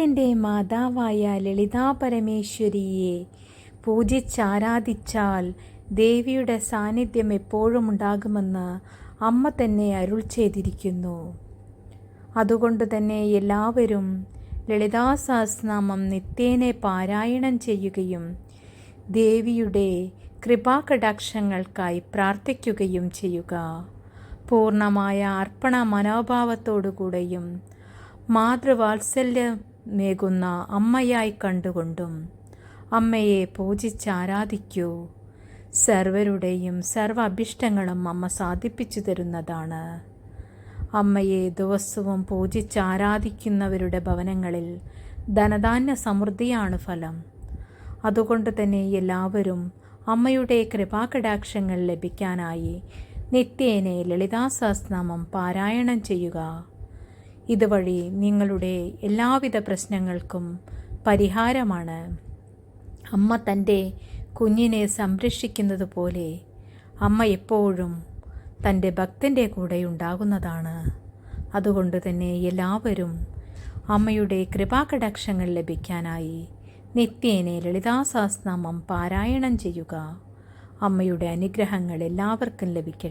ത്തിൻ്റെ മാതാവായ ലളിതാ പരമേശ്വരിയെ പൂജിച്ചാരാധിച്ചാൽ ദേവിയുടെ സാന്നിധ്യം എപ്പോഴും ഉണ്ടാകുമെന്ന് അമ്മ തന്നെ അരുൾ ചെയ്തിരിക്കുന്നു. അതുകൊണ്ട് തന്നെ എല്ലാവരും ലളിതാ സഹസ്രനാമം നിത്യേന പാരായണം ചെയ്യുകയും ദേവിയുടെ കൃപാകടാക്ഷങ്ങൾക്കായി പ്രാർത്ഥിക്കുകയും ചെയ്യുക. പൂർണ്ണമായ അർപ്പണ മനോഭാവത്തോടുകൂടെയും മാതൃവാത്സല്യമേകുന്ന അമ്മയായി കണ്ടുകൊണ്ടും അമ്മയെ പൂജിച്ചാരാധിക്കൂ. സർവരുടെയും സർവ അഭിഷ്ടങ്ങളും അമ്മ സാധിപ്പിച്ചു തരുന്നതാണ്. അമ്മയെ ദിവസവും പൂജിച്ചാരാധിക്കുന്നവരുടെ ഭവനങ്ങളിൽ ധനധാന്യ സമൃദ്ധിയാണ് ഫലം. അതുകൊണ്ട് തന്നെ എല്ലാവരും അമ്മയുടെ കൃപാകടാക്ഷങ്ങൾ ലഭിക്കാനായി നിത്യേന ലളിതാ സഹസ്രനാമം പാരായണം ചെയ്യുക. ഇതുവഴി നിങ്ങളുടെ എല്ലാവിധ പ്രശ്നങ്ങൾക്കും പരിഹാരമാണ്. അമ്മ തൻ്റെ കുഞ്ഞിനെ സംരക്ഷിക്കുന്നത് പോലെ അമ്മ എപ്പോഴും തൻ്റെ ഭക്തൻ്റെ കൂടെ ഉണ്ടാകുന്നതാണ്. അതുകൊണ്ട് തന്നെ എല്ലാവരും അമ്മയുടെ കൃപാകടാക്ഷങ്ങൾ ലഭിക്കാനായി നിത്യേന ലളിതാ സഹസ്രനാമം പാരായണം ചെയ്യുക. അമ്മയുടെ അനുഗ്രഹങ്ങൾ എല്ലാവർക്കും ലഭിക്കട്ടെ.